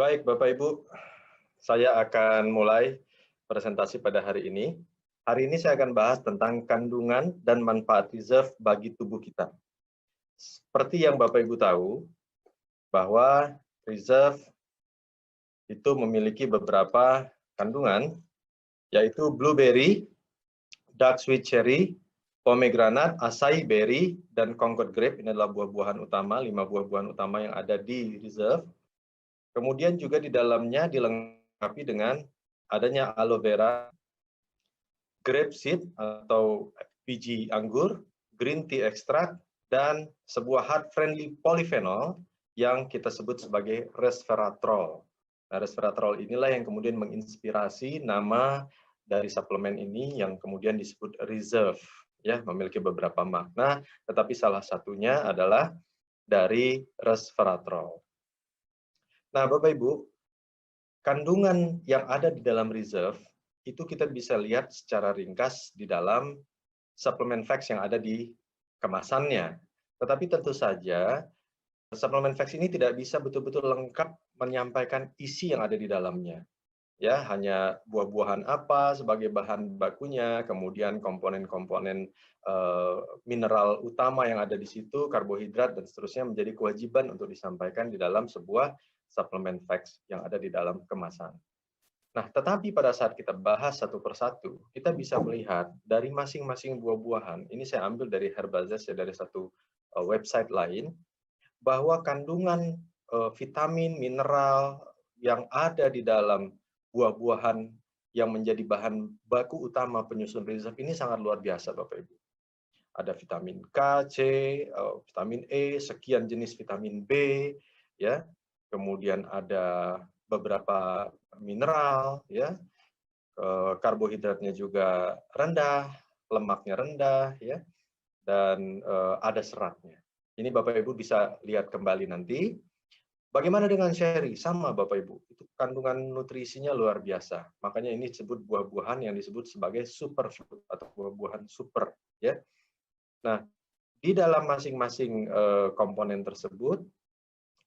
Baik, Bapak Ibu, saya akan mulai presentasi pada hari ini. Hari ini saya akan bahas tentang kandungan dan manfaat reserve bagi tubuh kita. Seperti yang Bapak Ibu tahu, bahwa reserve itu memiliki beberapa kandungan, yaitu blueberry, dark sweet cherry, pomegranate, acai berry, dan concord grape. Ini adalah buah-buahan utama, 5 buah-buahan utama yang ada di reserve. Kemudian juga di dalamnya dilengkapi dengan adanya aloe vera, grape seed atau biji anggur, green tea extract, dan sebuah heart-friendly polyphenol yang kita sebut sebagai resveratrol. Nah, resveratrol inilah yang kemudian menginspirasi nama dari suplemen ini yang kemudian disebut reserve, ya, memiliki beberapa makna, tetapi salah satunya adalah dari resveratrol. Nah, Bapak Ibu, kandungan yang ada di dalam reserve itu kita bisa lihat secara ringkas di dalam suplemen facts yang ada di kemasannya. Tetapi tentu saja suplemen facts ini tidak bisa betul-betul lengkap menyampaikan isi yang ada di dalamnya. Ya, hanya buah-buahan apa sebagai bahan bakunya, kemudian komponen-komponen mineral utama yang ada di situ, karbohidrat dan seterusnya menjadi kewajiban untuk disampaikan di dalam sebuah suplemen facts yang ada di dalam kemasan. Nah, tetapi pada saat kita bahas satu persatu, kita bisa melihat dari masing-masing buah-buahan, ini saya ambil dari Herbazes ya, dari satu website lain, bahwa kandungan vitamin, mineral yang ada di dalam buah-buahan yang menjadi bahan baku utama penyusun reserve ini sangat luar biasa, Bapak Ibu. Ada vitamin K, C, vitamin E, sekian jenis vitamin B, ya. Kemudian ada beberapa mineral, ya. Karbohidratnya juga rendah, lemaknya rendah, ya. Dan ada seratnya. Ini Bapak Ibu bisa lihat kembali nanti. Bagaimana dengan cherry? Sama Bapak Ibu, itu kandungan nutrisinya luar biasa. Makanya ini disebut buah-buahan yang disebut sebagai superfood atau buah-buahan super, ya. Nah, di dalam masing-masing komponen tersebut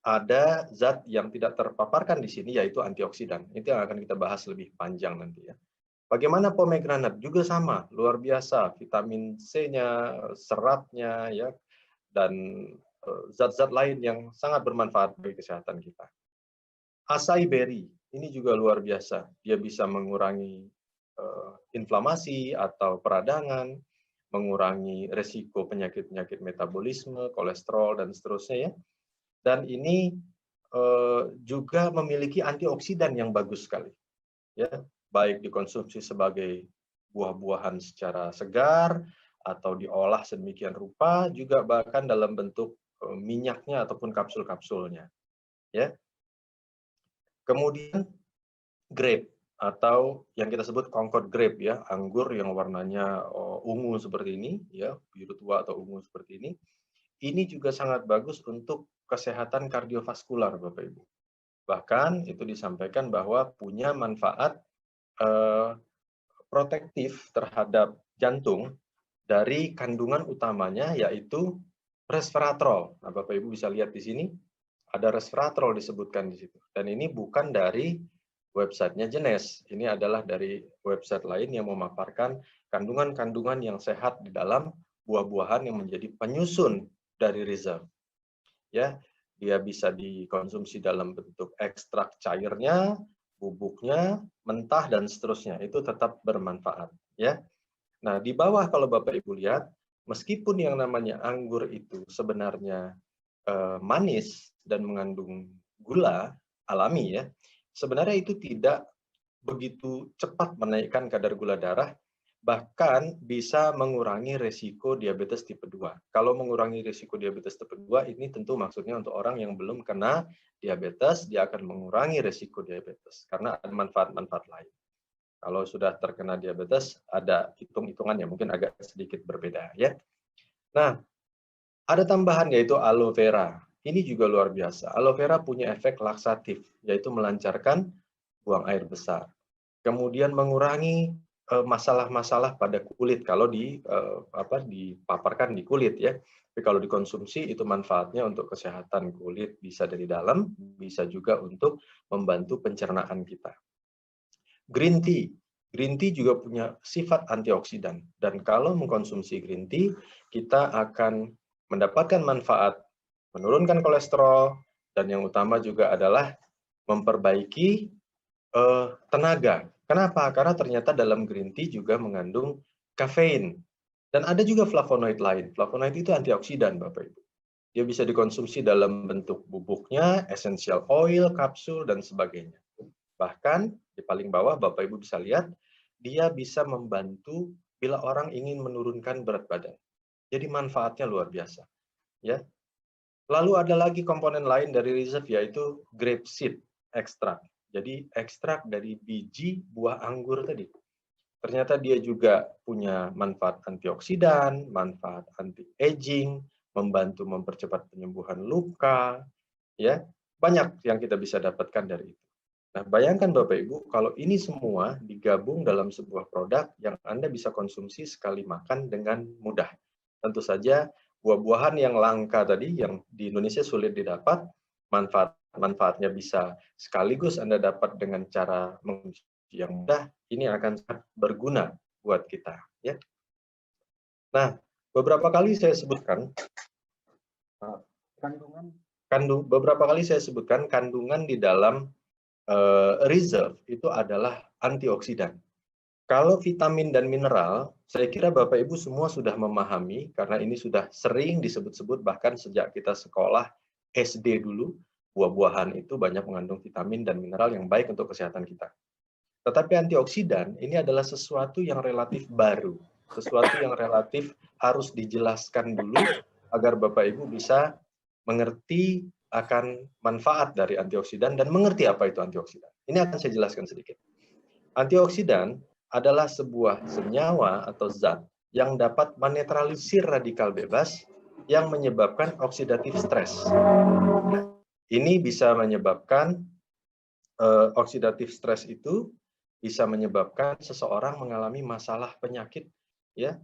ada zat yang tidak terpaparkan di sini, yaitu antioksidan. Itu yang akan kita bahas lebih panjang nanti, ya. Bagaimana pomegranate? Juga sama, luar biasa. Vitamin C-nya, seratnya, ya, dan zat-zat lain yang sangat bermanfaat bagi kesehatan kita. Acai berry, ini juga luar biasa. Dia bisa mengurangi inflamasi atau peradangan, mengurangi resiko penyakit-penyakit metabolisme, kolesterol, dan seterusnya, ya. Dan ini juga memiliki antioksidan yang bagus sekali, ya, baik dikonsumsi sebagai buah-buahan secara segar atau diolah sedemikian rupa, juga bahkan dalam bentuk minyaknya ataupun kapsul-kapsulnya, ya. Kemudian grape atau yang kita sebut concord grape, ya, anggur yang warnanya ungu seperti ini, ya, biru tua atau ungu seperti ini. Ini juga sangat bagus untuk kesehatan kardiovaskular, Bapak Ibu. Bahkan itu disampaikan bahwa punya manfaat protektif terhadap jantung dari kandungan utamanya, yaitu resveratrol. Nah, Bapak Ibu bisa lihat di sini ada resveratrol disebutkan di situ. Dan ini bukan dari websitenya Genes. Ini adalah dari website lain yang memaparkan kandungan-kandungan yang sehat di dalam buah-buahan yang menjadi penyusun dari reserve. Ya, dia bisa dikonsumsi dalam bentuk ekstrak cairnya, bubuknya, mentah, dan seterusnya. Itu tetap bermanfaat, ya. Nah, di bawah kalau Bapak Ibu lihat, meskipun yang namanya anggur itu sebenarnya manis dan mengandung gula alami, ya, sebenarnya itu tidak begitu cepat menaikkan kadar gula darah, bahkan bisa mengurangi resiko diabetes tipe 2. Kalau mengurangi resiko diabetes tipe 2, ini tentu maksudnya untuk orang yang belum kena diabetes, dia akan mengurangi resiko diabetes, karena ada manfaat-manfaat lain. Kalau sudah terkena diabetes, ada hitung-hitungan yang mungkin agak sedikit berbeda, ya. Nah, ada tambahan yaitu aloe vera. Ini juga luar biasa. Aloe vera punya efek laksatif, yaitu melancarkan buang air besar. Kemudian mengurangi masalah-masalah pada kulit kalau dipaparkan di kulit ya. Tapi kalau dikonsumsi itu manfaatnya untuk kesehatan kulit, bisa dari dalam, bisa juga untuk membantu pencernaan kita. Green tea. Green tea juga punya sifat antioksidan. Dan kalau mengkonsumsi green tea, kita akan mendapatkan manfaat menurunkan kolesterol, dan yang utama juga adalah memperbaiki tenaga. Kenapa? Karena ternyata dalam green tea juga mengandung kafein. Dan ada juga flavonoid lain. Flavonoid itu antioksidan, Bapak Ibu. Dia bisa dikonsumsi dalam bentuk bubuknya, essential oil, kapsul, dan sebagainya. Bahkan di paling bawah Bapak Ibu bisa lihat, dia bisa membantu bila orang ingin menurunkan berat badan. Jadi manfaatnya luar biasa. Ya. Lalu ada lagi komponen lain dari reserve, yaitu grape seed extract. Jadi ekstrak dari biji buah anggur tadi. Ternyata dia juga punya manfaat antioksidan, manfaat anti-aging, membantu mempercepat penyembuhan luka, ya. Banyak yang kita bisa dapatkan dari itu. Nah, bayangkan Bapak Ibu, kalau ini semua digabung dalam sebuah produk yang Anda bisa konsumsi sekali makan dengan mudah. Tentu saja buah-buahan yang langka tadi, yang di Indonesia sulit didapat, manfaatnya bisa sekaligus Anda dapat dengan cara yang mudah, ini akan sangat berguna buat kita. Ya. Nah, beberapa kali saya sebutkan kandungan di dalam reserve itu adalah antioksidan. Kalau vitamin dan mineral, saya kira Bapak Ibu semua sudah memahami, karena ini sudah sering disebut-sebut bahkan sejak kita sekolah SD dulu, buah-buahan itu banyak mengandung vitamin dan mineral yang baik untuk kesehatan kita. Tetapi antioksidan ini adalah sesuatu yang relatif baru, sesuatu yang relatif harus dijelaskan dulu agar Bapak Ibu bisa mengerti akan manfaat dari antioksidan dan mengerti apa itu antioksidan. Ini akan saya jelaskan sedikit. Antioksidan adalah sebuah senyawa atau zat yang dapat menetralisir radikal bebas yang menyebabkan oksidatif stres. Ini bisa menyebabkan oksidatif stres itu bisa menyebabkan seseorang mengalami masalah penyakit ya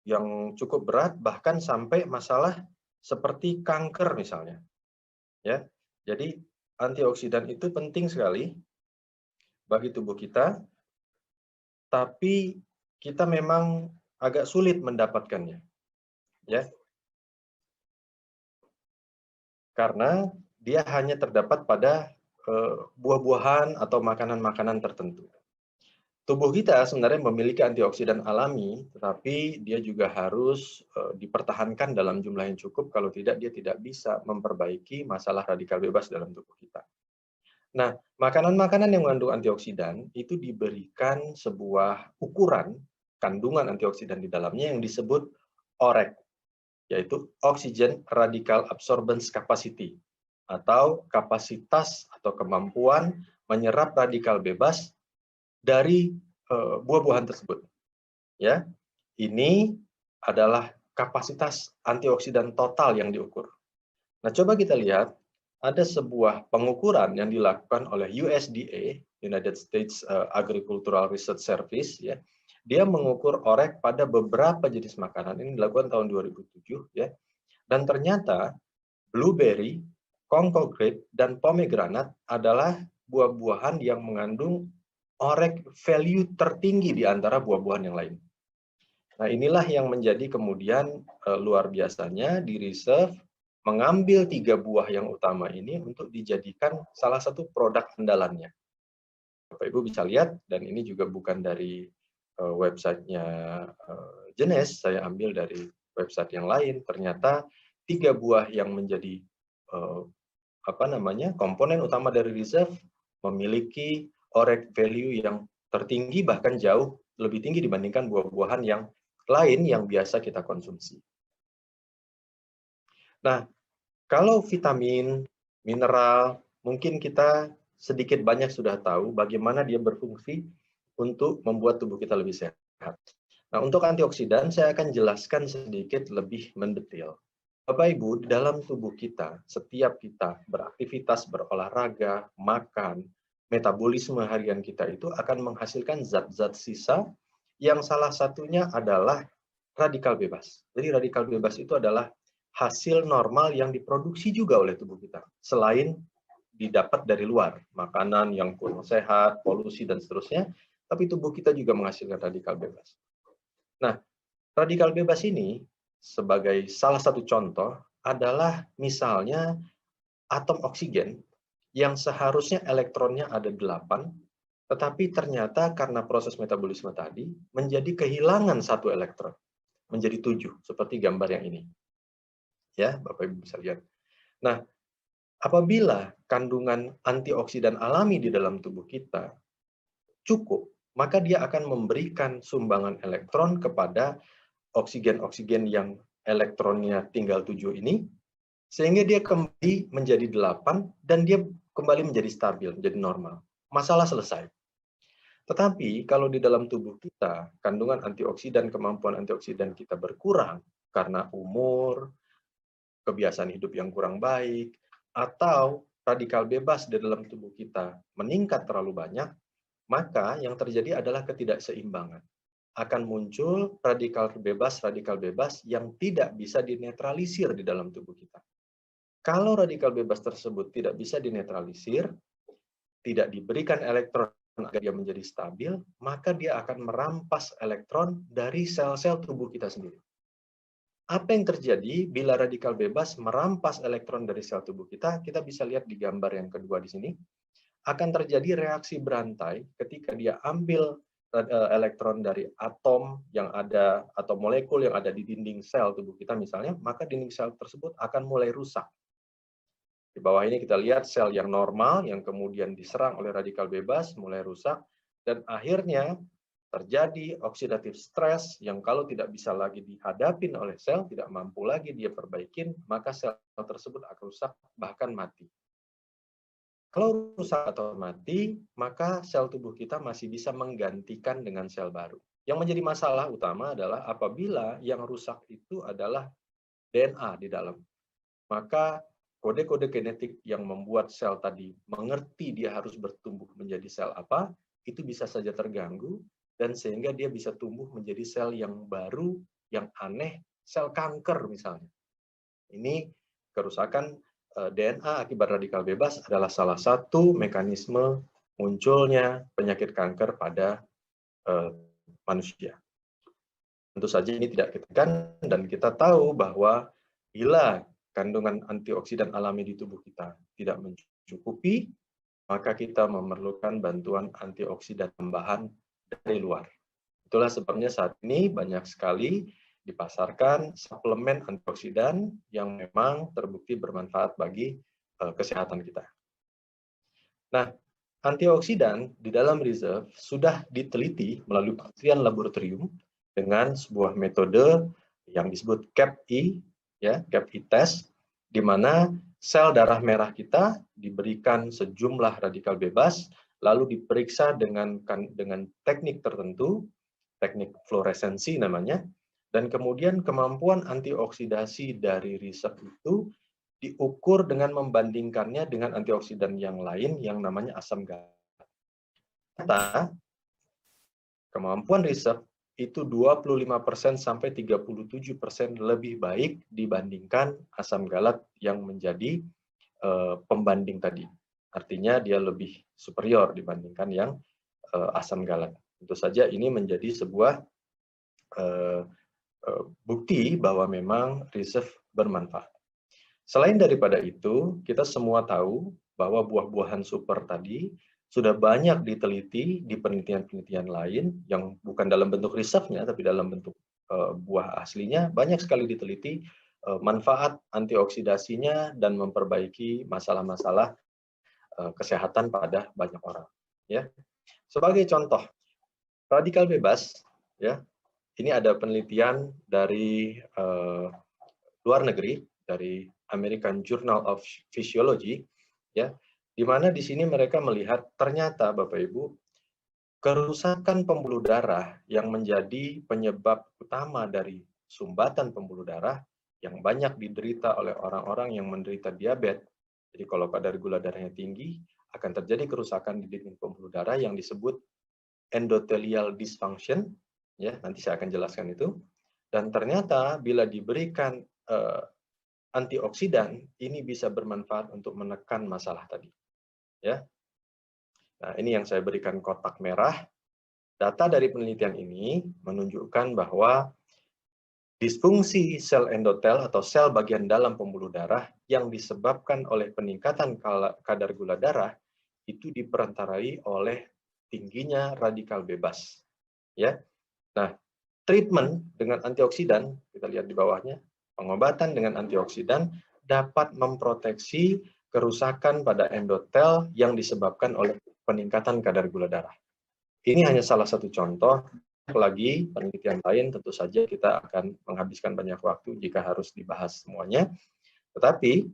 yang cukup berat, bahkan sampai masalah seperti kanker misalnya. Ya. Jadi antioksidan itu penting sekali bagi tubuh kita, tapi kita memang agak sulit mendapatkannya. Ya. Karena dia hanya terdapat pada buah-buahan atau makanan-makanan tertentu. Tubuh kita sebenarnya memiliki antioksidan alami, tetapi dia juga harus dipertahankan dalam jumlah yang cukup, kalau tidak dia tidak bisa memperbaiki masalah radikal bebas dalam tubuh kita. Nah, makanan-makanan yang mengandung antioksidan itu diberikan sebuah ukuran kandungan antioksidan di dalamnya yang disebut ORAC, yaitu Oxygen Radical Absorbance Capacity, atau kapasitas atau kemampuan menyerap radikal bebas dari buah-buahan tersebut. Ya, ini adalah kapasitas antioksidan total yang diukur. Nah, coba kita lihat, ada sebuah pengukuran yang dilakukan oleh USDA, United States Agricultural Research Service, ya. Dia mengukur ORAC pada beberapa jenis makanan. Ini dilakukan tahun 2007, ya. Dan ternyata blueberry, kongko grape, dan pomegranate adalah buah-buahan yang mengandung ORAC value tertinggi di antara buah-buahan yang lain. Nah, inilah yang menjadi kemudian luar biasanya di reserve mengambil 3 buah yang utama ini untuk dijadikan salah satu produk andalannya. Bapak Ibu bisa lihat, dan ini juga bukan dari websitenya Jenes, saya ambil dari website yang lain. Ternyata 3 buah yang menjadi komponen utama dari reserve memiliki ORAC value yang tertinggi, bahkan jauh lebih tinggi dibandingkan buah-buahan yang lain yang biasa kita konsumsi. Nah, kalau vitamin, mineral, mungkin kita sedikit banyak sudah tahu bagaimana dia berfungsi untuk membuat tubuh kita lebih sehat. Nah, untuk antioksidan saya akan jelaskan sedikit lebih mendetail. Bapak Ibu, di dalam tubuh kita, setiap kita beraktivitas, berolahraga, makan, metabolisme harian kita itu akan menghasilkan zat-zat sisa yang salah satunya adalah radikal bebas. Jadi radikal bebas itu adalah hasil normal yang diproduksi juga oleh tubuh kita, selain didapat dari luar, makanan yang kurang sehat, polusi, dan seterusnya, tapi tubuh kita juga menghasilkan radikal bebas. Nah, radikal bebas ini, sebagai salah satu contoh, adalah misalnya atom oksigen yang seharusnya elektronnya ada 8, tetapi ternyata karena proses metabolisme tadi, menjadi kehilangan satu elektron, menjadi 7, seperti gambar yang ini. Ya, Bapak Ibu bisa lihat. Nah, apabila kandungan antioksidan alami di dalam tubuh kita cukup, maka dia akan memberikan sumbangan elektron kepada oksigen-oksigen yang elektronnya tinggal 7 ini, sehingga dia kembali menjadi 8 dan dia kembali menjadi stabil, menjadi normal. Masalah selesai. Tetapi kalau di dalam tubuh kita, kandungan antioksidan, kemampuan antioksidan kita berkurang karena umur, kebiasaan hidup yang kurang baik, atau radikal bebas di dalam tubuh kita meningkat terlalu banyak, maka yang terjadi adalah ketidakseimbangan. Akan muncul radikal bebas yang tidak bisa dinetralisir di dalam tubuh kita. Kalau radikal bebas tersebut tidak bisa dinetralisir, tidak diberikan elektron agar dia menjadi stabil, maka dia akan merampas elektron dari sel-sel tubuh kita sendiri. Apa yang terjadi bila radikal bebas merampas elektron dari sel tubuh kita? Kita bisa lihat di gambar yang kedua di sini. Akan terjadi reaksi berantai ketika dia ambil elektron dari atom yang ada atau molekul yang ada di dinding sel tubuh kita misalnya, maka dinding sel tersebut akan mulai rusak. Di bawah ini kita lihat sel yang normal yang kemudian diserang oleh radikal bebas mulai rusak dan akhirnya terjadi oksidatif stres yang kalau tidak bisa lagi dihadapin oleh sel, tidak mampu lagi dia perbaikin, maka sel tersebut akan rusak, bahkan mati. Kalau rusak atau mati, maka sel tubuh kita masih bisa menggantikan dengan sel baru. Yang menjadi masalah utama adalah apabila yang rusak itu adalah DNA di dalam. Maka kode-kode genetik yang membuat sel tadi mengerti dia harus bertumbuh menjadi sel apa, itu bisa saja terganggu, dan sehingga dia bisa tumbuh menjadi sel yang baru, yang aneh, sel kanker misalnya. Ini kerusakan DNA akibat radikal bebas adalah salah satu mekanisme munculnya penyakit kanker pada manusia. Tentu saja ini tidak kita dan kita tahu bahwa bila kandungan antioksidan alami di tubuh kita tidak mencukupi, maka kita memerlukan bantuan antioksidan tambahan dari luar. Itulah sebabnya saat ini banyak sekali dipasarkan suplemen antioksidan yang memang terbukti bermanfaat bagi kesehatan kita. Nah, antioksidan di dalam reserve sudah diteliti melalui penelitian laboratorium dengan sebuah metode yang disebut CAP-E, ya, CAP-E test, di mana sel darah merah kita diberikan sejumlah radikal bebas, lalu diperiksa dengan teknik tertentu, teknik fluoresensi namanya, dan kemudian kemampuan antioksidasi dari reserve itu diukur dengan membandingkannya dengan antioksidan yang lain yang namanya asam galat. Kemampuan reserve itu 25% sampai 37% lebih baik dibandingkan asam galat yang menjadi pembanding tadi. Artinya dia lebih superior dibandingkan yang asam galat. Tentu saja ini menjadi sebuah bukti bahwa memang reserve bermanfaat. Selain daripada itu, kita semua tahu bahwa buah-buahan super tadi sudah banyak diteliti di penelitian-penelitian lain yang bukan dalam bentuk reserve-nya, tapi dalam bentuk buah aslinya, banyak sekali diteliti manfaat antioksidasinya dan memperbaiki masalah-masalah kesehatan pada banyak orang. Ya, sebagai contoh, radikal bebas, ya, ini ada penelitian dari luar negeri, dari American Journal of Physiology, ya, di mana di sini mereka melihat ternyata Bapak Ibu kerusakan pembuluh darah yang menjadi penyebab utama dari sumbatan pembuluh darah yang banyak diderita oleh orang-orang yang menderita diabetes. Jadi kalau kadar gula darahnya tinggi, akan terjadi kerusakan di dinding pembuluh darah yang disebut endothelial dysfunction, Ya, nanti saya akan jelaskan itu. Dan ternyata bila diberikan antioksidan, ini bisa bermanfaat untuk menekan masalah tadi. Ya. Nah, ini yang saya berikan kotak merah. Data dari penelitian ini menunjukkan bahwa disfungsi sel endotel atau sel bagian dalam pembuluh darah yang disebabkan oleh peningkatan kadar gula darah itu diperantarai oleh tingginya radikal bebas. Ya. Nah, treatment dengan antioksidan, kita lihat di bawahnya, pengobatan dengan antioksidan dapat memproteksi kerusakan pada endotel yang disebabkan oleh peningkatan kadar gula darah. Ini hanya salah satu contoh, lagi penelitian lain tentu saja kita akan menghabiskan banyak waktu jika harus dibahas semuanya. Tetapi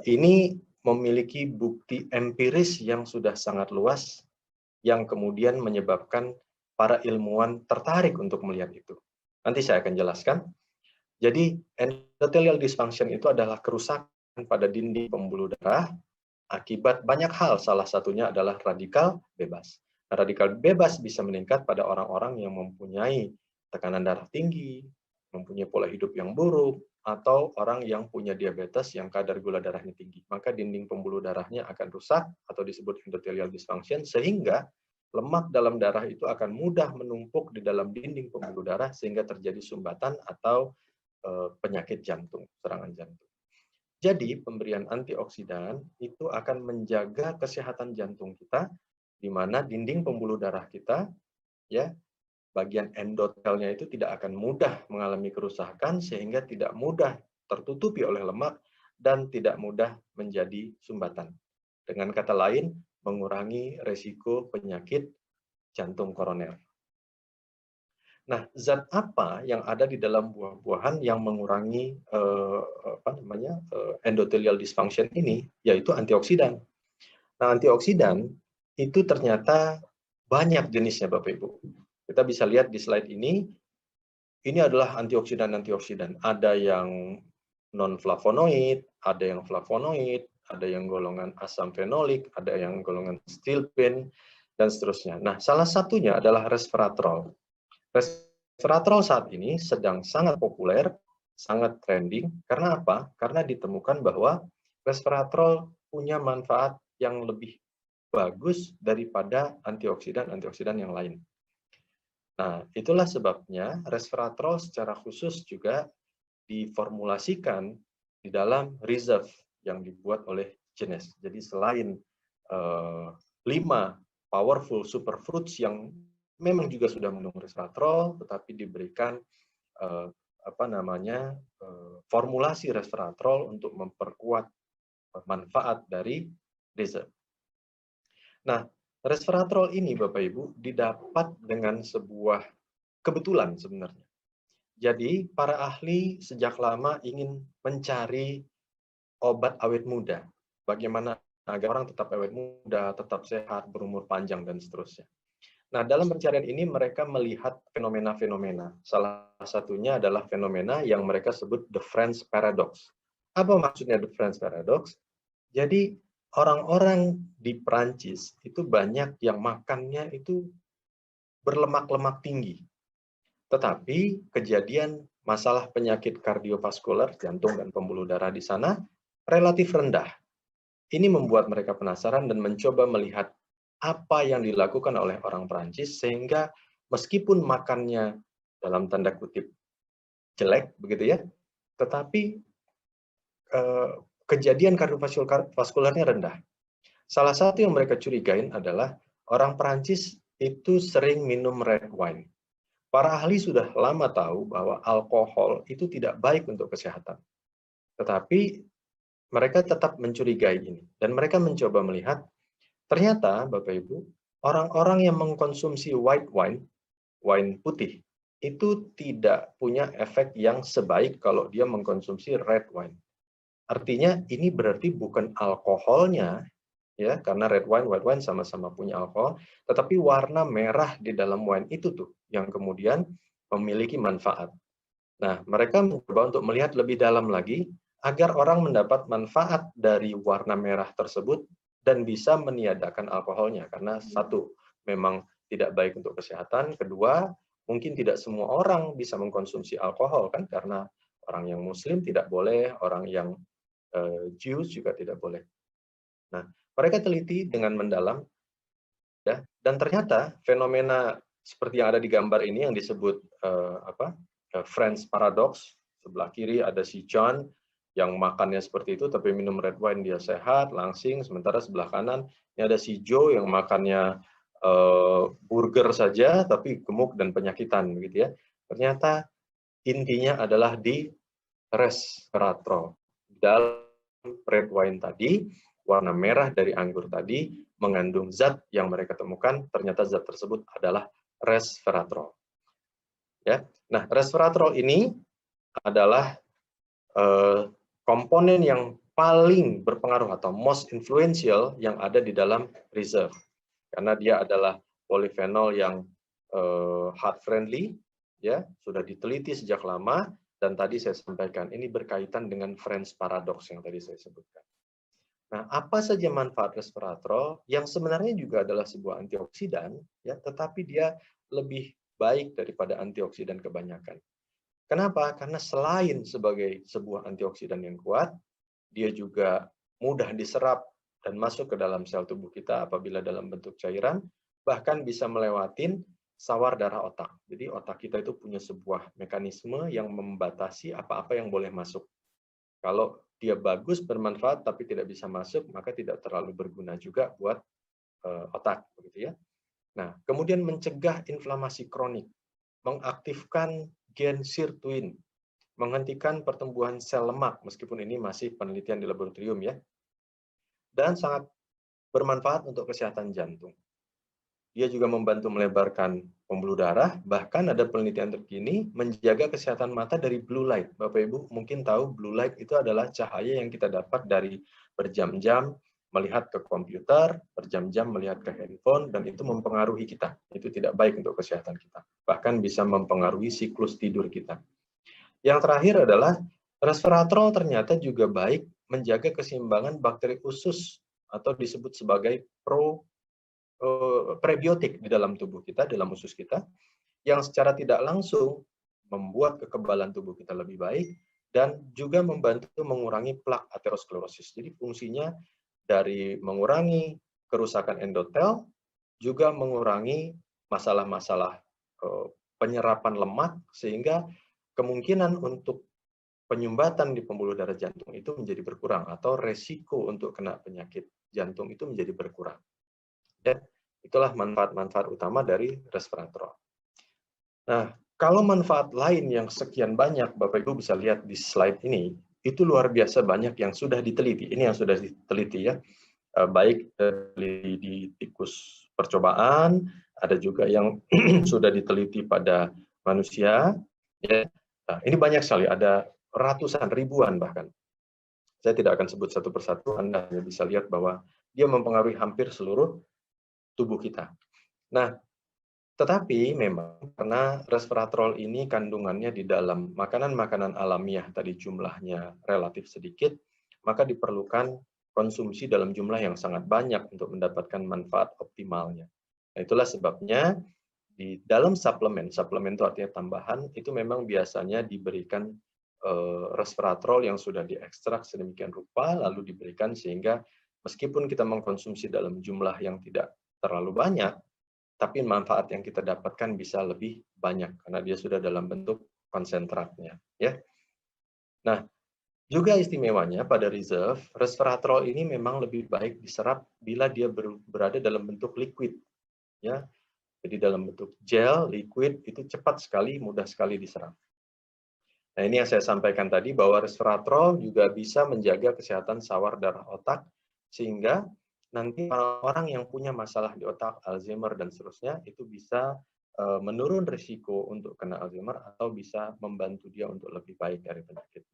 ini memiliki bukti empiris yang sudah sangat luas, yang kemudian menyebabkan para ilmuwan tertarik untuk melihat itu. Nanti saya akan jelaskan. Jadi endothelial dysfunction itu adalah kerusakan pada dinding pembuluh darah akibat banyak hal, salah satunya adalah radikal bebas. Nah, radikal bebas bisa meningkat pada orang-orang yang mempunyai tekanan darah tinggi, mempunyai pola hidup yang buruk, atau orang yang punya diabetes yang kadar gula darahnya tinggi. Maka dinding pembuluh darahnya akan rusak atau disebut endothelial dysfunction, sehingga lemak dalam darah itu akan mudah menumpuk di dalam dinding pembuluh darah sehingga terjadi sumbatan atau penyakit jantung, serangan jantung. Jadi pemberian antioksidan itu akan menjaga kesehatan jantung kita, di mana dinding pembuluh darah kita, ya, bagian endotelnya itu tidak akan mudah mengalami kerusakan sehingga tidak mudah tertutupi oleh lemak dan tidak mudah menjadi sumbatan. Dengan kata lain, mengurangi resiko penyakit jantung koroner. Nah, zat apa yang ada di dalam buah-buahan yang mengurangi endothelial dysfunction ini? Yaitu antioksidan. Nah, antioksidan itu ternyata banyak jenisnya, Bapak Ibu. Kita bisa lihat di slide ini. Ini adalah antioksidan-antioksidan. Ada yang non-flavonoid, ada yang flavonoid, ada yang golongan asam fenolik, ada yang golongan stilben, dan seterusnya. Nah, salah satunya adalah resveratrol. Resveratrol saat ini sedang sangat populer, sangat trending. Karena apa? Karena ditemukan bahwa resveratrol punya manfaat yang lebih bagus daripada antioksidan yang lain. Nah, itulah sebabnya resveratrol secara khusus juga diformulasikan di dalam reserve yang dibuat oleh Genes. Jadi selain 5 powerful superfruits yang memang juga sudah mengandung resveratrol, tetapi diberikan formulasi resveratrol untuk memperkuat manfaat dari reserve. Nah, resveratrol ini, Bapak Ibu, didapat dengan sebuah kebetulan sebenarnya. Jadi, para ahli sejak lama ingin mencari obat awet muda. Bagaimana agar orang tetap awet muda, tetap sehat, berumur panjang, dan seterusnya. Nah, dalam pencarian ini mereka melihat fenomena-fenomena. Salah satunya adalah fenomena yang mereka sebut the French paradox. Apa maksudnya the French paradox? Jadi, orang-orang di Perancis itu banyak yang makannya itu berlemak-lemak tinggi. Tetapi kejadian masalah penyakit kardiovaskular, jantung dan pembuluh darah di sana relatif rendah. Ini membuat mereka penasaran dan mencoba melihat apa yang dilakukan oleh orang Perancis sehingga meskipun makannya dalam tanda kutip jelek begitu ya, tetapi kejadian kardiovaskularnya rendah. Salah satu yang mereka curigain adalah orang Perancis itu sering minum red wine. Para ahli sudah lama tahu bahwa alkohol itu tidak baik untuk kesehatan. Tetapi mereka tetap mencurigai ini. Dan mereka mencoba melihat, ternyata Bapak Ibu, orang-orang yang mengkonsumsi white wine, wine putih, itu tidak punya efek yang sebaik kalau dia mengkonsumsi red wine. Artinya ini berarti bukan alkoholnya, ya, karena red wine, white wine sama-sama punya alkohol, tetapi warna merah di dalam wine itu tuh yang kemudian memiliki manfaat. Nah, mereka mencoba untuk melihat lebih dalam lagi agar orang mendapat manfaat dari warna merah tersebut dan bisa meniadakan alkoholnya karena satu memang tidak baik untuk kesehatan. Kedua, mungkin tidak semua orang bisa mengkonsumsi alkohol kan, karena orang yang Muslim tidak boleh, orang yang Jews juga tidak boleh. Nah, mereka teliti dengan mendalam, ya, dan ternyata fenomena seperti yang ada di gambar ini yang disebut Friends Paradox. Sebelah kiri ada si John yang makannya seperti itu, tapi minum red wine dia sehat, langsing. Sementara sebelah kanan ini ada si Joe yang makannya burger saja, tapi gemuk dan penyakitan, gitu ya. Ternyata intinya adalah di resveratrol. Dalam red wine tadi, warna merah dari anggur tadi mengandung zat yang mereka temukan, ternyata zat tersebut adalah resveratrol. Ya. Nah, resveratrol ini adalah komponen yang paling berpengaruh atau most influential yang ada di dalam reserve. Karena dia adalah polifenol yang heart friendly, ya, sudah diteliti sejak lama, dan tadi saya sampaikan ini berkaitan dengan Friends Paradox yang tadi saya sebutkan. Nah, apa saja manfaat resveratrol yang sebenarnya juga adalah sebuah antioksidan, ya, tetapi dia lebih baik daripada antioksidan kebanyakan. Kenapa? Karena selain sebagai sebuah antioksidan yang kuat, dia juga mudah diserap dan masuk ke dalam sel tubuh kita apabila dalam bentuk cairan, bahkan bisa melewatin sawar darah otak. Jadi otak kita itu punya sebuah mekanisme yang membatasi apa-apa yang boleh masuk. Kalau dia bagus, bermanfaat, tapi tidak bisa masuk, maka tidak terlalu berguna juga buat otak, begitu ya. Nah, kemudian mencegah inflamasi kronik, mengaktifkan gen sirtuin, menghentikan pertumbuhan sel lemak, meskipun ini masih penelitian di laboratorium ya, dan sangat bermanfaat untuk kesehatan jantung. Dia juga membantu melebarkan pembuluh darah, bahkan ada penelitian terkini menjaga kesehatan mata dari blue light. Bapak Ibu mungkin tahu blue light itu adalah cahaya yang kita dapat dari berjam-jam melihat ke komputer, berjam-jam melihat ke handphone, dan itu mempengaruhi kita. Itu tidak baik untuk kesehatan kita. Bahkan bisa mempengaruhi siklus tidur kita. Yang terakhir adalah resveratrol ternyata juga baik menjaga keseimbangan bakteri usus atau disebut sebagai prebiotik di dalam tubuh kita, dalam usus kita, yang secara tidak langsung membuat kekebalan tubuh kita lebih baik dan juga membantu mengurangi plak aterosklerosis. Jadi fungsinya dari mengurangi kerusakan endotel, juga mengurangi masalah-masalah penyerapan lemak, sehingga kemungkinan untuk penyumbatan di pembuluh darah jantung itu menjadi berkurang, atau resiko untuk kena penyakit jantung itu menjadi berkurang. Dan itulah manfaat-manfaat utama dari resveratrol. Nah, kalau manfaat lain yang sekian banyak, Bapak Ibu bisa lihat di slide ini, itu luar biasa banyak yang sudah diteliti. Ini yang sudah diteliti ya, baik di tikus percobaan, ada juga yang sudah diteliti pada manusia. Ya. Nah, ini banyak sekali, ada ratusan, ribuan bahkan. Saya tidak akan sebut satu persatu, Anda hanya bisa lihat bahwa dia mempengaruhi hampir seluruh tubuh kita. Nah, tetapi memang karena resveratrol ini kandungannya di dalam makanan-makanan alamiah tadi jumlahnya relatif sedikit, maka diperlukan konsumsi dalam jumlah yang sangat banyak untuk mendapatkan manfaat optimalnya. Nah, itulah sebabnya di dalam suplemen itu artinya tambahan, itu memang biasanya diberikan resveratrol yang sudah diekstrak sedemikian rupa, lalu diberikan sehingga meskipun kita mengkonsumsi dalam jumlah yang tidak terlalu banyak, tapi manfaat yang kita dapatkan bisa lebih banyak karena dia sudah dalam bentuk konsentratnya. Ya. Nah, juga istimewanya pada reserve, resveratrol ini memang lebih baik diserap bila dia berada dalam bentuk liquid. Ya. Jadi dalam bentuk gel, liquid, itu cepat sekali, mudah sekali diserap. Nah, ini yang saya sampaikan tadi, bahwa resveratrol juga bisa menjaga kesehatan sawar darah otak, sehingga nanti orang-orang yang punya masalah di otak, Alzheimer, dan seterusnya, itu bisa menurun risiko untuk kena Alzheimer, atau bisa membantu dia untuk lebih baik dari penyakit.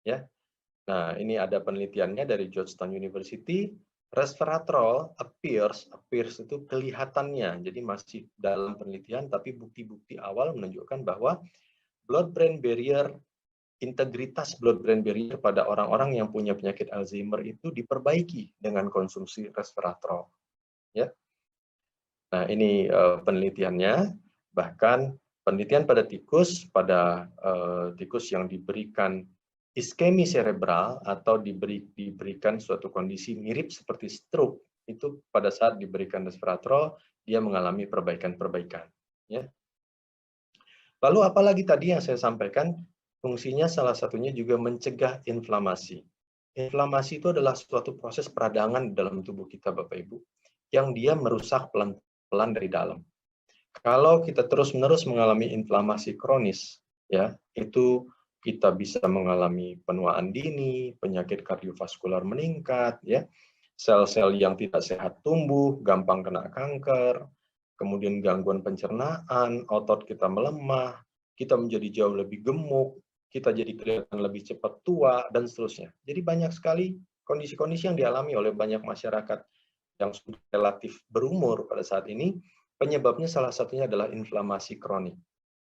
Ya. Nah, ini ada penelitiannya dari Georgetown University. Resveratrol appears itu kelihatannya, jadi masih dalam penelitian, tapi bukti-bukti awal menunjukkan bahwa blood-brain barrier, integritas blood-brain barrier pada orang-orang yang punya penyakit Alzheimer itu diperbaiki dengan konsumsi resveratrol. Ya. Nah, ini penelitiannya, bahkan penelitian pada tikus yang diberikan iskemi cerebral atau diberikan suatu kondisi mirip seperti stroke, itu pada saat diberikan resveratrol, dia mengalami perbaikan-perbaikan. Ya. Lalu apalagi tadi yang saya sampaikan, fungsinya salah satunya juga mencegah inflamasi. Inflamasi itu adalah suatu proses peradangan dalam tubuh kita, Bapak Ibu, yang dia merusak pelan-pelan dari dalam. Kalau kita terus-menerus mengalami inflamasi kronis, ya, itu kita bisa mengalami penuaan dini, penyakit kardiovaskular meningkat, ya, sel-sel yang tidak sehat tumbuh, gampang kena kanker, kemudian gangguan pencernaan, otot kita melemah, kita menjadi jauh lebih gemuk, kita jadi kelihatan lebih cepat tua, dan seterusnya. Jadi banyak sekali kondisi-kondisi yang dialami oleh banyak masyarakat yang sudah relatif berumur pada saat ini, penyebabnya salah satunya adalah inflamasi kronik.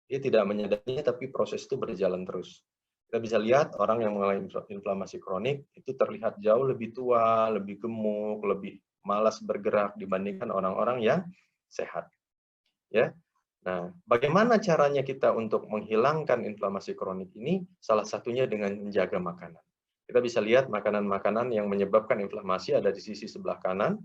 Dia tidak menyadarinya, tapi proses itu berjalan terus. Kita bisa lihat orang yang mengalami inflamasi kronik itu terlihat jauh lebih tua, lebih gemuk, lebih malas bergerak dibandingkan orang-orang yang sehat. Ya. Nah, bagaimana caranya kita untuk menghilangkan inflamasi kronik ini? Salah satunya dengan menjaga makanan. Kita bisa lihat makanan-makanan yang menyebabkan inflamasi ada di sisi sebelah kanan,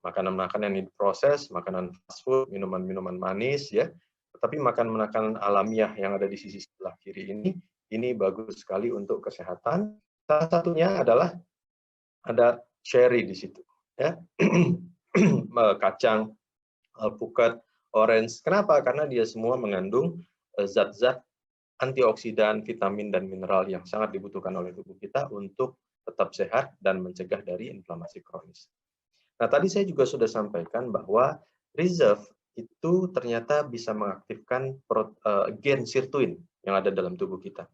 makanan-makanan yang diproses, makanan fast food, minuman-minuman manis, ya. Tetapi makanan-makanan alamiah yang ada di sisi sebelah kiri ini bagus sekali untuk kesehatan. Salah satunya adalah ada cherry di situ, ya. Kacang, alpukat, orange. Kenapa? Karena dia semua mengandung zat-zat antioksidan, vitamin, dan mineral yang sangat dibutuhkan oleh tubuh kita untuk tetap sehat dan mencegah dari inflamasi kronis. Nah, tadi saya juga sudah sampaikan bahwa reserve itu ternyata bisa mengaktifkan gen sirtuin yang ada dalam tubuh kita.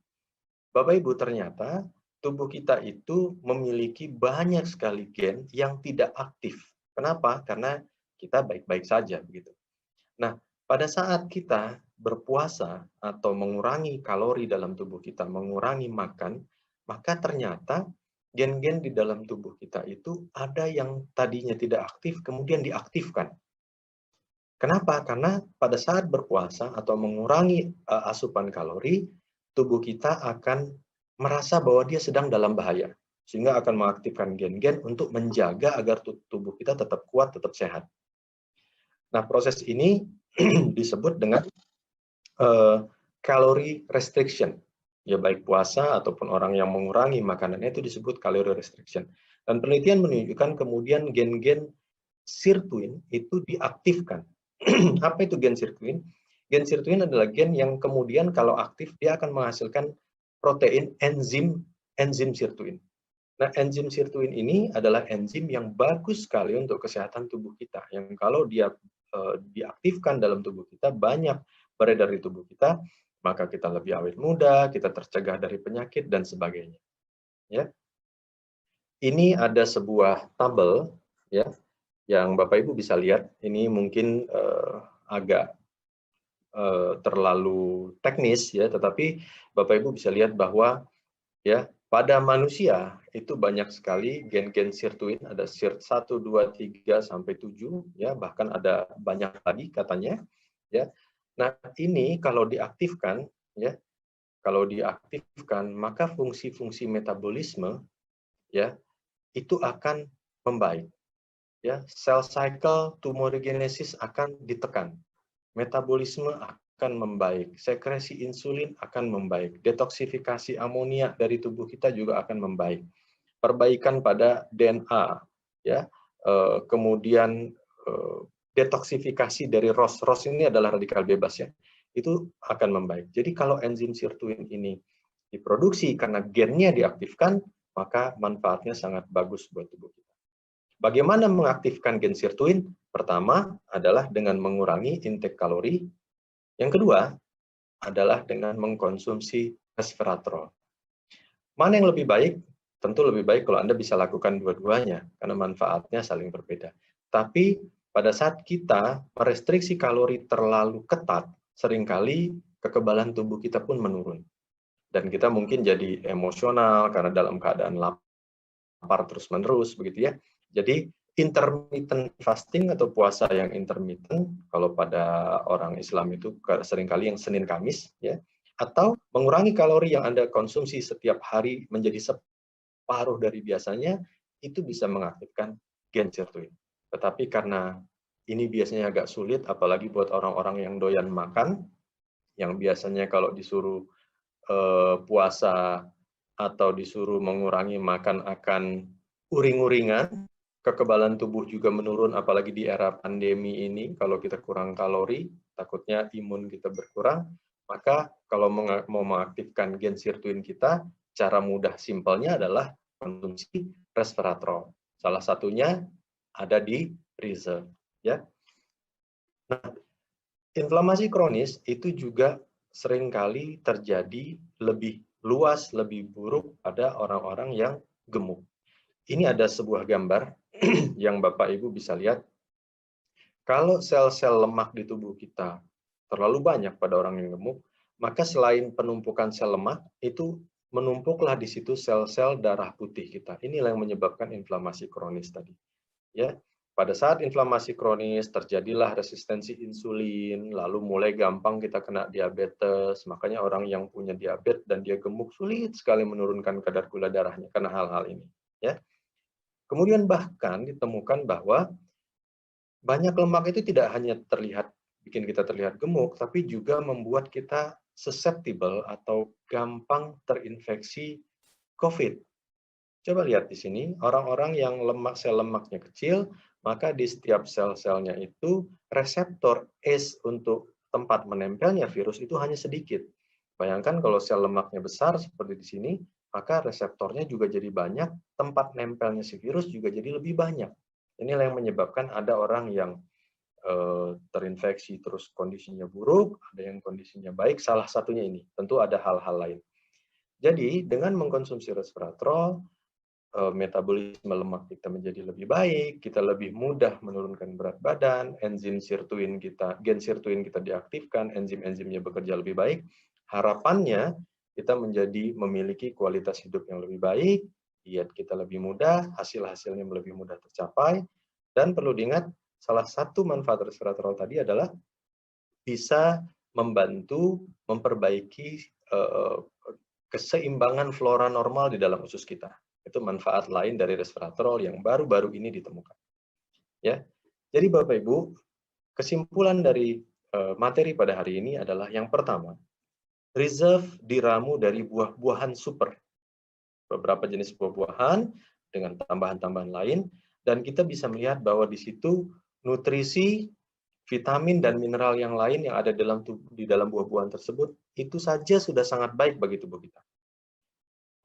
Bapak Ibu, ternyata tubuh kita itu memiliki banyak sekali gen yang tidak aktif. Kenapa? Karena kita baik-baik saja begitu. Nah, pada saat kita berpuasa atau mengurangi kalori dalam tubuh kita, mengurangi makan, maka ternyata gen-gen di dalam tubuh kita itu ada yang tadinya tidak aktif, kemudian diaktifkan. Kenapa? Karena pada saat berpuasa atau mengurangi asupan kalori, tubuh kita akan merasa bahwa dia sedang dalam bahaya. Sehingga akan mengaktifkan gen-gen untuk menjaga agar tubuh kita tetap kuat, tetap sehat. Nah, proses ini disebut dengan calorie restriction. Ya, baik puasa ataupun orang yang mengurangi makanannya itu disebut calorie restriction. Dan penelitian menunjukkan kemudian gen-gen sirtuin itu diaktifkan. Apa itu gen sirtuin? Gen sirtuin adalah gen yang kemudian kalau aktif dia akan menghasilkan protein enzim sirtuin. Nah, enzim sirtuin ini adalah enzim yang bagus sekali untuk kesehatan tubuh kita. Yang kalau dia diaktifkan dalam tubuh kita, banyak beredar di tubuh kita, maka kita lebih awet muda, kita tercegah dari penyakit, dan sebagainya. Ya. Ini ada sebuah tabel, ya, yang Bapak Ibu bisa lihat. Ini mungkin agak terlalu teknis, ya, tetapi Bapak Ibu bisa lihat bahwa ya pada manusia itu banyak sekali gen-gen sirtuin, ada sirt 1, 2, 3 sampai 7, ya, bahkan ada banyak lagi katanya, ya. Nah, ini kalau diaktifkan, ya, kalau diaktifkan maka fungsi-fungsi metabolisme, ya, itu akan membaik, ya. Cell cycle tumorigenesis akan ditekan, metabolisme akan membaik, sekresi insulin akan membaik, detoksifikasi amonia dari tubuh kita juga akan membaik, perbaikan pada DNA, ya, kemudian detoksifikasi dari ROS. ROS ini adalah radikal bebas, ya, itu akan membaik. Jadi kalau enzim sirtuin ini diproduksi karena gennya diaktifkan, maka manfaatnya sangat bagus buat tubuh kita. Bagaimana mengaktifkan gen sirtuin? Pertama adalah dengan mengurangi intake kalori. Yang kedua adalah dengan mengkonsumsi resveratrol. Mana yang lebih baik? Tentu lebih baik kalau Anda bisa lakukan dua-duanya, karena manfaatnya saling berbeda. Tapi pada saat kita merestriksi kalori terlalu ketat, seringkali kekebalan tubuh kita pun menurun. Dan kita mungkin jadi emosional karena dalam keadaan lapar terus-menerus, begitu ya. Jadi intermittent fasting atau puasa yang intermittent, kalau pada orang Islam itu seringkali yang Senin Kamis, ya, atau mengurangi kalori yang Anda konsumsi setiap hari menjadi separuh dari biasanya, itu bisa mengaktifkan gen sirtuin. Tetapi karena ini biasanya agak sulit, apalagi buat orang-orang yang doyan makan, yang biasanya kalau disuruh puasa atau disuruh mengurangi makan akan uring-uringan, kekebalan tubuh juga menurun, apalagi di era pandemi ini, kalau kita kurang kalori, takutnya imun kita berkurang, maka kalau mau mengaktifkan gen sirtuin kita, cara mudah simpelnya adalah konsumsi resveratrol. Salah satunya ada di Reserve. Ya. Nah, inflamasi kronis itu juga seringkali terjadi lebih luas, lebih buruk pada orang-orang yang gemuk. Ini ada sebuah gambar yang Bapak Ibu bisa lihat. Kalau sel-sel lemak di tubuh kita terlalu banyak pada orang yang gemuk, maka selain penumpukan sel lemak, itu menumpuklah di situ sel-sel darah putih kita. Inilah yang menyebabkan inflamasi kronis tadi. Ya. Pada saat inflamasi kronis, terjadilah resistensi insulin, lalu mulai gampang kita kena diabetes. Makanya orang yang punya diabetes dan dia gemuk sulit sekali menurunkan kadar gula darahnya karena hal-hal ini. Ya. Kemudian bahkan ditemukan bahwa banyak lemak itu tidak hanya bikin kita terlihat gemuk, tapi juga membuat kita susceptible atau gampang terinfeksi COVID. Coba lihat di sini, orang-orang yang sel lemaknya kecil, maka di setiap sel-selnya itu reseptor ACE untuk tempat menempelnya virus itu hanya sedikit. Bayangkan kalau sel lemaknya besar seperti di sini, maka reseptornya juga jadi banyak, tempat nempelnya si virus juga jadi lebih banyak. Inilah yang menyebabkan ada orang yang terinfeksi terus kondisinya buruk, ada yang kondisinya baik, salah satunya ini. Tentu ada hal-hal lain. Jadi dengan mengkonsumsi resveratrol, metabolisme lemak kita menjadi lebih baik, kita lebih mudah menurunkan berat badan, gen sirtuin kita diaktifkan, enzim-enzimnya bekerja lebih baik. Harapannya kita memiliki kualitas hidup yang lebih baik, diet kita lebih mudah, hasil-hasilnya lebih mudah tercapai, dan perlu diingat salah satu manfaat resveratrol tadi adalah bisa membantu memperbaiki keseimbangan flora normal di dalam usus kita. Itu manfaat lain dari resveratrol yang baru-baru ini ditemukan. Ya, jadi Bapak Ibu, kesimpulan dari materi pada hari ini adalah yang pertama, Reserve diramu dari buah-buahan super, beberapa jenis buah-buahan dengan tambahan-tambahan lain, dan kita bisa melihat bahwa di situ nutrisi, vitamin dan mineral yang lain yang ada di dalam buah-buahan tersebut itu saja sudah sangat baik bagi tubuh kita.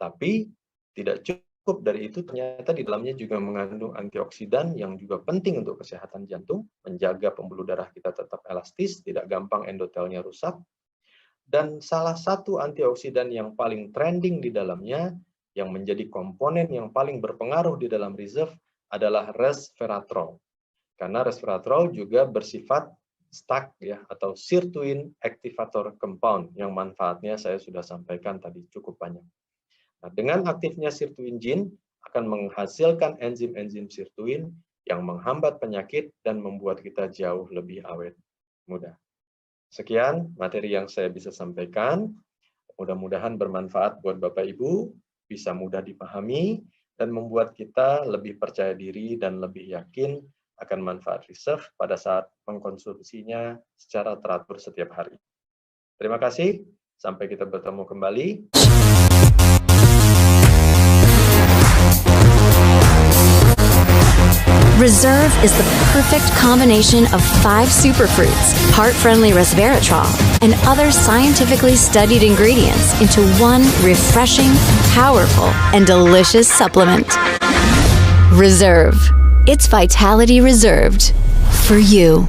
Tapi tidak cukup dari itu, ternyata di dalamnya juga mengandung antioksidan yang juga penting untuk kesehatan jantung, menjaga pembuluh darah kita tetap elastis, tidak gampang endotelnya rusak. Dan salah satu antioksidan yang paling trending di dalamnya, yang menjadi komponen yang paling berpengaruh di dalam Reserve adalah resveratrol. Karena resveratrol juga bersifat STAC ya, atau sirtuin activator compound, yang manfaatnya saya sudah sampaikan tadi cukup banyak. Nah, dengan aktifnya sirtuin gene akan menghasilkan enzim-enzim sirtuin yang menghambat penyakit dan membuat kita jauh lebih awet muda. Sekian materi yang saya bisa sampaikan. Mudah-mudahan bermanfaat buat Bapak Ibu, bisa mudah dipahami, dan membuat kita lebih percaya diri dan lebih yakin akan manfaat Reserve pada saat mengkonsumsinya secara teratur setiap hari. Terima kasih, sampai kita bertemu kembali. Reserve is the perfect combination of 5 superfruits, heart-friendly resveratrol, and other scientifically studied ingredients into one refreshing, powerful, and delicious supplement. Reserve. It's vitality reserved for you.